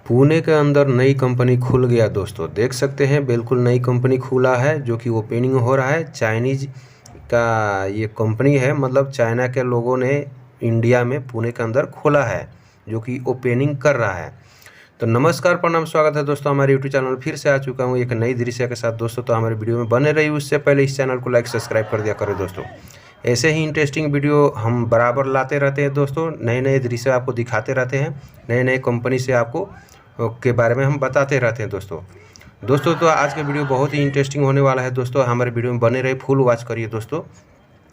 पुणे के अंदर नई कंपनी खुल गया दोस्तों, देख सकते हैं बिल्कुल नई कंपनी खुला है जो कि ओपनिंग हो रहा है। चाइनीज का ये कंपनी है, मतलब चाइना के लोगों ने इंडिया में पुणे के अंदर खोला है जो कि ओपनिंग कर रहा है। तो नमस्कार, प्रणाम, स्वागत है दोस्तों हमारे यूट्यूब चैनल फिर से आ चुका हूँ एक नई दृश्य के साथ दोस्तों। तो हमारे वीडियो में बने रही उससे पहले इस चैनल को लाइक सब्सक्राइब कर दिया करें दोस्तों। ऐसे ही इंटरेस्टिंग वीडियो हम बराबर लाते रहते हैं दोस्तों, नए नए दृश्य आपको दिखाते रहते हैं, नए नए कंपनी से आपको के बारे में हम बताते रहते हैं दोस्तों। तो आज का वीडियो बहुत ही इंटरेस्टिंग होने वाला है दोस्तों, हमारे वीडियो में बने रहे, फुल वॉच करिए दोस्तों।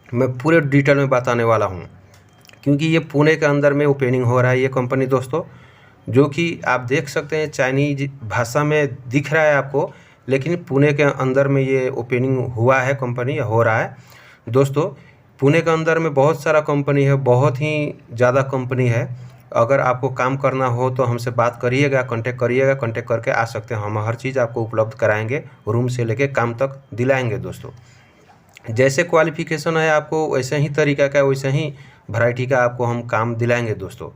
मैं पूरे डिटेल में बताने वाला हूँ क्योंकि ये पुणे के अंदर में ओपनिंग हो रहा है ये कंपनी दोस्तों, जो कि आप देख सकते हैं चाइनीज भाषा में दिख रहा है आपको, लेकिन पुणे के अंदर में ये ओपनिंग हुआ है, कंपनी हो रहा है दोस्तों। पुणे के अंदर में बहुत सारा कंपनी है, बहुत ही ज़्यादा कंपनी है। अगर आपको काम करना हो तो हमसे बात करिएगा, कांटेक्ट करिएगा, कांटेक्ट करके आ सकते हैं। हम हर चीज़ आपको उपलब्ध कराएंगे, रूम से लेके काम तक दिलाएंगे दोस्तों। जैसे क्वालिफिकेशन है आपको वैसे ही तरीका का, वैसे ही वैरायटी का आपको हम काम दिलाएंगे दोस्तों,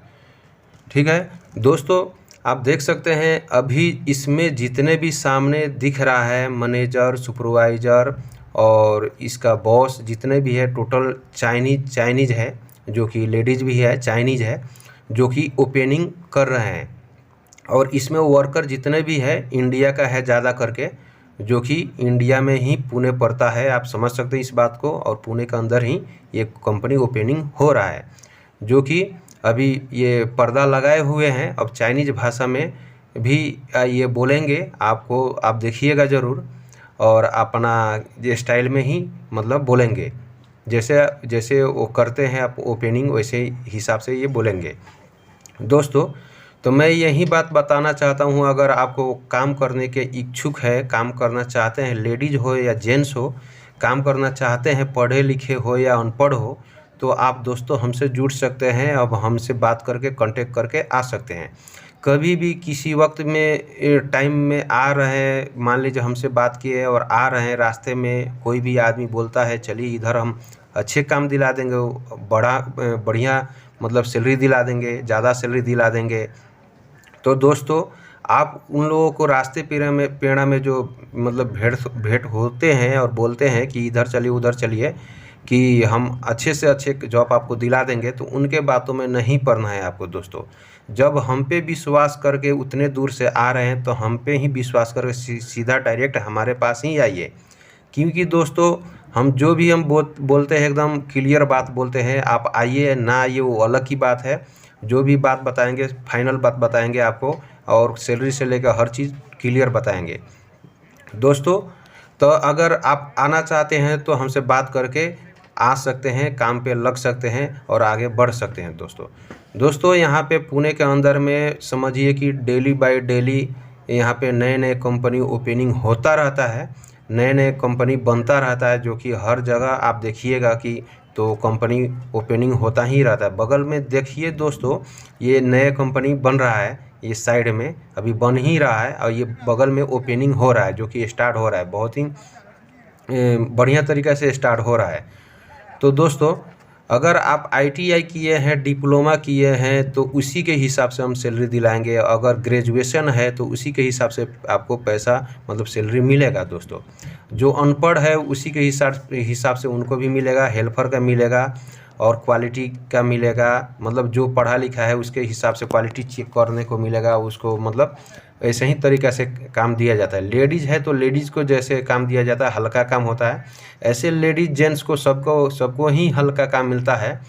ठीक है दोस्तों। आप देख सकते हैं अभी इसमें जितने भी सामने दिख रहा है मैनेजर, सुपरवाइज़र और इसका बॉस जितने भी है, टोटल चाइनीज है, जो कि लेडीज़ भी है, चाइनीज है, जो कि ओपनिंग कर रहे हैं। और इसमें वर्कर जितने भी है इंडिया का है ज़्यादा करके, जो कि इंडिया में ही पुणे पड़ता है, आप समझ सकते हैं इस बात को। और पुणे के अंदर ही ये कंपनी ओपनिंग हो रहा है, जो कि अभी ये पर्दा लगाए हुए हैं। अब चाइनीज भाषा में भी ये बोलेंगे आपको, आप देखिएगा ज़रूर, और अपना ये स्टाइल में ही मतलब बोलेंगे, जैसे जैसे वो करते हैं आप ओपनिंग, वैसे हिसाब से ये बोलेंगे दोस्तों। तो मैं यही बात बताना चाहता हूँ, अगर आपको काम करने के इच्छुक है, काम करना चाहते हैं, लेडीज़ हो या जेंट्स हो, काम करना चाहते हैं, पढ़े लिखे हो या अनपढ़ हो, तो आप दोस्तों हमसे जुड़ सकते हैं। अब हमसे बात करके कांटेक्ट करके आ सकते हैं। कभी भी किसी वक्त में टाइम में आ रहे हैं, मान लीजिए हमसे बात किए और आ रहे हैं, रास्ते में कोई भी आदमी बोलता है चलिए इधर हम अच्छे काम दिला देंगे, बढ़िया मतलब सैलरी दिला देंगे, ज़्यादा सैलरी दिला देंगे, तो दोस्तों आप उन लोगों को रास्ते पेड़ा में जो मतलब भेंट होते हैं और बोलते हैं कि इधर चलिए उधर चलिए, कि हम अच्छे से अच्छे जॉब आपको दिला देंगे, तो उनके बातों में नहीं पड़ना है आपको दोस्तों। जब हम पे विश्वास करके उतने दूर से आ रहे हैं तो हम पे ही विश्वास करके सीधा डायरेक्ट हमारे पास ही आइए, क्योंकि दोस्तों हम जो भी हम बोलते हैं एकदम क्लियर बात बोलते हैं। आप आइए ना आइए वो अलग की बात है, जो भी बात बताएंगे फाइनल बात बताएंगे आपको, और सैलरी से लेकर हर चीज़ क्लियर बताएंगे दोस्तों। तो अगर आप आना चाहते हैं तो हमसे बात करके आ सकते हैं, काम पे लग सकते हैं और आगे बढ़ सकते हैं दोस्तों। यहाँ पे पुणे के अंदर में समझिए कि डेली बाय डेली यहाँ पे नए नए कंपनी ओपनिंग होता रहता है, नए नए कंपनी बनता रहता है, जो कि हर जगह आप देखिएगा कि तो कंपनी ओपनिंग होता ही रहता है। बगल में देखिए दोस्तों, ये नए कंपनी बन रहा है, ये साइड में अभी बन ही रहा है, और ये बगल में ओपनिंग हो रहा है, जो कि स्टार्ट हो रहा है, बहुत ही बढ़िया तरीक़े से स्टार्ट हो रहा है। तो दोस्तों अगर आप ITI किए हैं, डिप्लोमा किए हैं, तो उसी के हिसाब से हम सैलरी दिलाएंगे। अगर ग्रेजुएशन है तो उसी के हिसाब से आपको पैसा मतलब सैलरी मिलेगा दोस्तों। जो अनपढ़ है उसी के हिसाब से उनको भी मिलेगा, हेल्पर का मिलेगा और क्वालिटी का मिलेगा, मतलब जो पढ़ा लिखा है उसके हिसाब से क्वालिटी चेक करने को मिलेगा उसको, मतलब ऐसे ही तरीक़ा से काम दिया जाता है। लेडीज़ है तो लेडीज़ को जैसे काम दिया जाता है, हल्का काम होता है, ऐसे लेडीज़ जेंट्स को सबको ही हल्का काम मिलता है।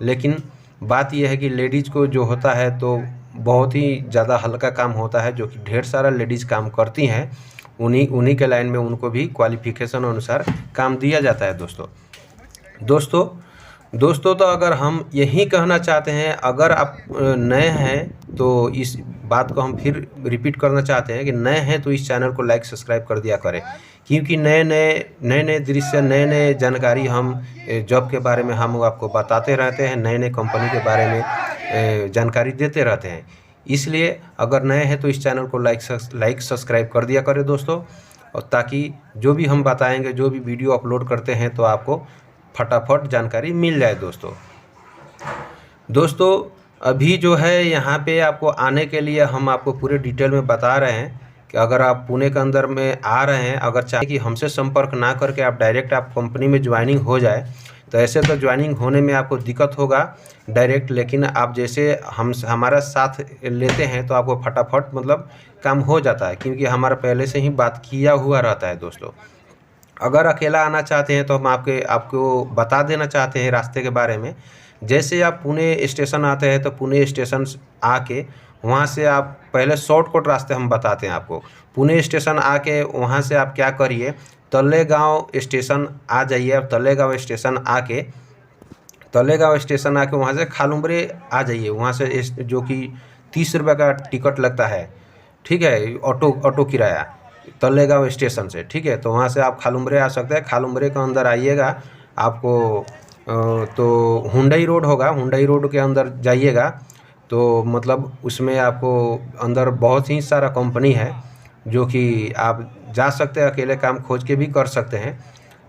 लेकिन बात यह है कि लेडीज़ को जो होता है तो बहुत ही ज़्यादा हल्का काम होता है, जो कि ढेर सारा लेडीज़ काम करती हैं, उन्हीं के लाइन में उनको भी क्वालिफ़िकेशन अनुसार काम दिया जाता है दोस्तों। तो अगर हम यही कहना चाहते हैं, अगर आप नए हैं तो इस बात को हम फिर रिपीट करना चाहते हैं कि नए हैं तो इस चैनल को लाइक सब्सक्राइब कर दिया करें, क्योंकि नए नए दृश्य, नए नए जानकारी हम जॉब के बारे में हम आपको बताते रहते हैं, नए नए कंपनी के बारे में जानकारी देते रहते हैं। इसलिए अगर नए हैं तो इस चैनल को लाइक सब्सक्राइब कर दिया करें दोस्तों, और ताकि जो भी हम बताएंगे, जो भी वीडियो अपलोड करते हैं, तो आपको फटाफट जानकारी मिल जाए दोस्तों। अभी जो है यहाँ पे आपको आने के लिए हम आपको पूरे डिटेल में बता रहे हैं कि अगर आप पुणे के अंदर में आ रहे हैं, अगर चाहे कि हमसे संपर्क ना करके आप डायरेक्ट आप कंपनी में ज्वाइनिंग हो जाए, तो ऐसे तो ज्वाइनिंग होने में आपको दिक्कत होगा डायरेक्ट। लेकिन आप जैसे हमारा साथ लेते हैं तो आपको फटाफट मतलब काम हो जाता है, क्योंकि हमारा पहले से ही बात किया हुआ रहता है दोस्तों। अगर अकेला आना चाहते हैं तो हम आपको बता देना चाहते हैं रास्ते के बारे में। जैसे आप पुणे स्टेशन आते हैं तो पुणे स्टेशन आके वहाँ से आप पहले शॉर्टकट रास्ते हम बताते हैं आपको। पुणे स्टेशन आके वहाँ से आप क्या करिए, तलेगाँव स्टेशन आ जाइए। अब तलेगाँव स्टेशन आके वहाँ से खालुमरे आ जाइए। वहाँ से जो कि 30 रुपये का टिकट लगता है, ठीक है, ऑटो किराया तलेगाँव स्टेशन से, ठीक है। तो वहाँ से आप खालुमरे आ सकते हैं। खालुमरे के अंदर आइएगा, आपको तो हुंडई रोड होगा, हुंडई रोड के अंदर जाइएगा तो मतलब उसमें आपको अंदर बहुत ही सारा कंपनी है जो कि आप जा सकते हैं, अकेले काम खोज के भी कर सकते हैं।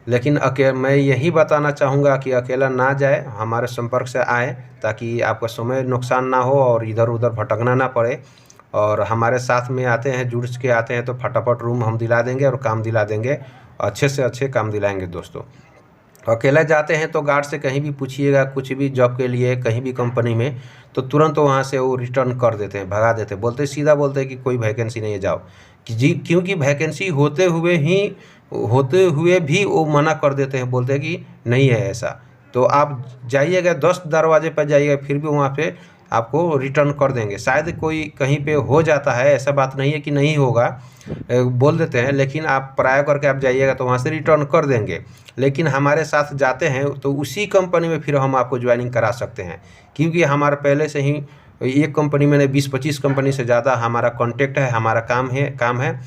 लेकिन मैं यही बताना चाहूँगा कि अकेला ना जाए, हमारे संपर्क से आए, ताकि आपका समय नुकसान ना हो और इधर उधर भटकना ना पड़े। और हमारे साथ में आते हैं, जुड़ के आते हैं तो फटाफट रूम हम दिला देंगे और काम दिला देंगे, अच्छे से अच्छे काम दिलाएंगे दोस्तों। अकेला जाते हैं तो गार्ड से कहीं भी पूछिएगा, कुछ भी जॉब के लिए कहीं भी कंपनी में, तो तुरंत वहाँ से वो रिटर्न कर देते हैं, भगा देते हैं, सीधा बोलते हैं कि कोई वैकेंसी नहीं है, जाओ। क्योंकि वैकेंसी होते हुए भी वो मना कर देते हैं, बोलते हैं कि नहीं है ऐसा। तो आप जाइएगा 10 दरवाजे पर जाइएगा, फिर भी वहाँ पे आपको रिटर्न कर देंगे। शायद कोई कहीं पे हो जाता है, ऐसा बात नहीं है कि नहीं होगा, बोल देते हैं, लेकिन आप पराया करके आप जाइएगा तो वहाँ से रिटर्न कर देंगे। लेकिन हमारे साथ जाते हैं तो उसी कंपनी में फिर हम आपको ज्वाइनिंग करा सकते हैं, क्योंकि हमारा पहले से ही एक कंपनी में 20-25 कंपनी से ज़्यादा हमारा कॉन्टेक्ट है। हमारा काम है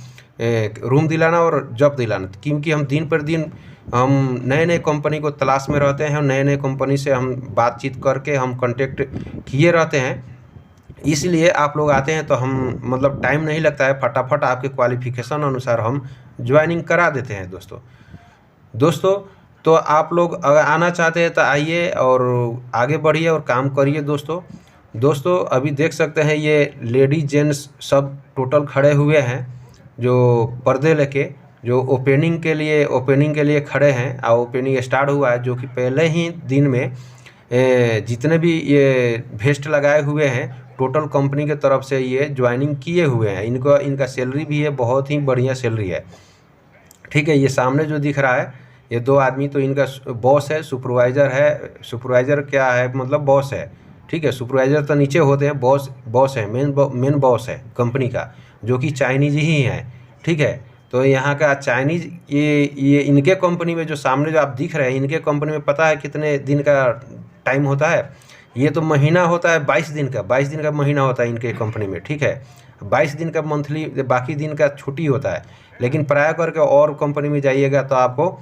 रूम दिलाना और जॉब दिलाना, क्योंकि हम दिन पर दिन हम नए कंपनी को तलाश में रहते हैं और नए कंपनी से हम बातचीत करके हम कांटेक्ट किए रहते हैं। इसलिए आप लोग आते हैं तो हम मतलब टाइम नहीं लगता है, फटाफट आपके क्वालिफ़िकेशन अनुसार हम ज्वाइनिंग करा देते हैं दोस्तों। तो आप लोग अगर आना चाहते हैं तो आइए और आगे बढ़िए और काम करिए दोस्तों। अभी देख सकते हैं ये लेडीज जेंट्स सब टोटल खड़े हुए हैं, जो पर्दे लेके, जो ओपनिंग के लिए खड़े हैं। और ओपनिंग स्टार्ट हुआ है, जो कि पहले ही दिन में जितने भी ये वेस्ट लगाए हुए हैं टोटल कंपनी के तरफ से ये ज्वाइनिंग किए हुए हैं। इनका सैलरी भी है, बहुत ही बढ़िया सैलरी है, ठीक है। ये सामने जो दिख रहा है ये 2 आदमी तो इनका बॉस है, सुपरवाइज़र है। सुपरवाइज़र क्या है, मतलब बॉस है, ठीक है। सुपरवाइज़र तो नीचे होते हैं, बॉस है, मेन बॉस है कंपनी का, जो कि चाइनीज़ ही है, ठीक है। तो यहाँ का चाइनीज़ ये इनके कंपनी में जो सामने जो आप दिख रहे हैं, इनके कंपनी में पता है कितने दिन का टाइम होता है? ये तो महीना होता है 22 दिन का महीना होता है इनके कंपनी में, ठीक है। 22 दिन का मंथली, बाकी दिन का छुट्टी होता है। लेकिन प्राय करके और कंपनी में जाइएगा तो आपको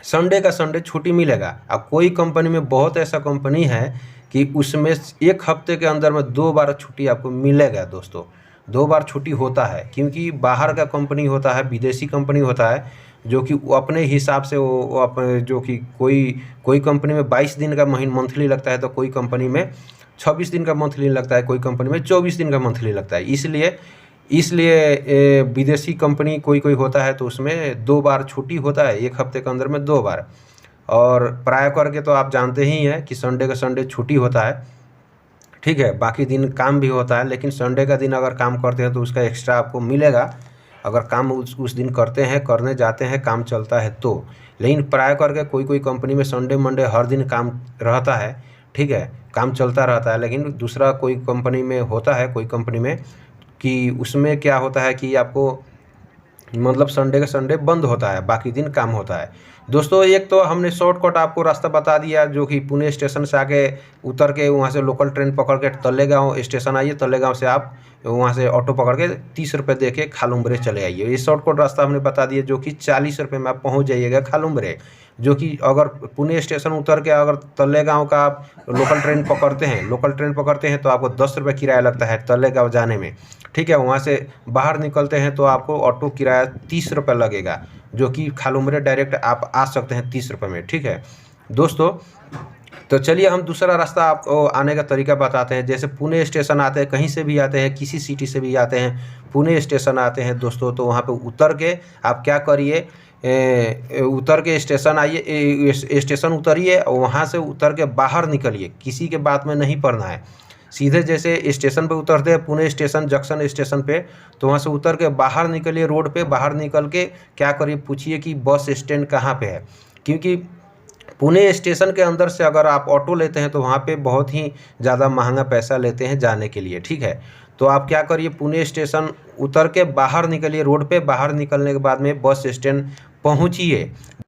संडे का संडे छुट्टी मिलेगा। अब कोई कंपनी में, बहुत ऐसा कंपनी है कि उसमें 1 हफ्ते के अंदर में 2 बार छुट्टी आपको मिलेगा दोस्तों। 2 बार छुट्टी होता है, क्योंकि बाहर का कंपनी होता है, विदेशी कंपनी होता है, जो कि वो अपने हिसाब से वो अपने, जो कि कोई कंपनी में 22 दिन का मंथली लगता है, तो कोई कंपनी में 26 दिन का मंथली लगता है, कोई कंपनी में 24 दिन का मंथली लगता है। इसलिए विदेशी कंपनी कोई होता है तो उसमें 2 बार छुट्टी होता है, 1 हफ्ते के अंदर में 2 बार। और प्राय करके तो आप जानते ही हैं कि संडे का संडे छुट्टी होता है, ठीक है। बाकी दिन काम भी होता है, लेकिन संडे का दिन अगर काम करते हैं तो उसका एक्स्ट्रा आपको मिलेगा, अगर काम उस दिन करने जाते हैं, काम चलता है तो। लेकिन प्राय करके कोई कंपनी में संडे मंडे हर दिन काम रहता है, ठीक है, काम चलता रहता है। लेकिन दूसरा कोई कंपनी में होता है, कोई कंपनी में कि उसमें क्या होता है कि आपको मतलब संडे का संडे बंद होता है, बाकी दिन काम होता है दोस्तों। एक तो हमने शॉर्टकट आपको रास्ता बता दिया, जो कि पुणे स्टेशन से आके उतर के वहाँ से लोकल ट्रेन पकड़ के तलेगाँव स्टेशन आइए। तलेगाँव से आप वहाँ से ऑटो पकड़ के 30 रुपये दे के खालुमरे चले आइए। ये शॉर्टकट रास्ता हमने बता दिया, जो कि 40 रुपये में आप पहुँच जाइएगा खालुमरे। जो कि अगर पुणे स्टेशन उतर के अगर तलेगाँव का आप लोकल ट्रेन पकड़ते हैं तो आपको 10 रुपये किराया लगता है तलेगाँव जाने में, ठीक है। वहाँ से बाहर निकलते हैं तो आपको ऑटो किराया 30 रुपये लगेगा, जो कि खालुमरे डायरेक्ट आप आ सकते हैं 30 रुपये में, ठीक है दोस्तों। तो चलिए हम दूसरा रास्ता आपको आने का तरीका बताते हैं। जैसे पुणे स्टेशन आते हैं, कहीं से भी आते हैं, किसी सिटी से भी आते हैं, पुणे स्टेशन आते हैं दोस्तों, तो वहाँ पे उतर के आप क्या करिए, उतर के स्टेशन आइए, स्टेशन उतरिए और वहाँ से उतर के बाहर निकलिए, किसी के बात में नहीं पड़ना है। सीधे जैसे स्टेशन पे उतरते हैं, पुणे स्टेशन जंक्शन स्टेशन पे, तो वहाँ से उतर के बाहर निकलिए, रोड पे बाहर निकल के क्या करिए, पूछिए कि बस स्टैंड कहाँ पे है। क्योंकि पुणे स्टेशन के अंदर से अगर आप ऑटो लेते हैं तो वहाँ पे बहुत ही ज़्यादा महंगा पैसा लेते हैं जाने के लिए, ठीक है। तो आप क्या करिए, पुणे स्टेशन उतर के बाहर निकलिए, रोड पे बाहर निकलने के बाद में बस स्टैंड पहुँचिए।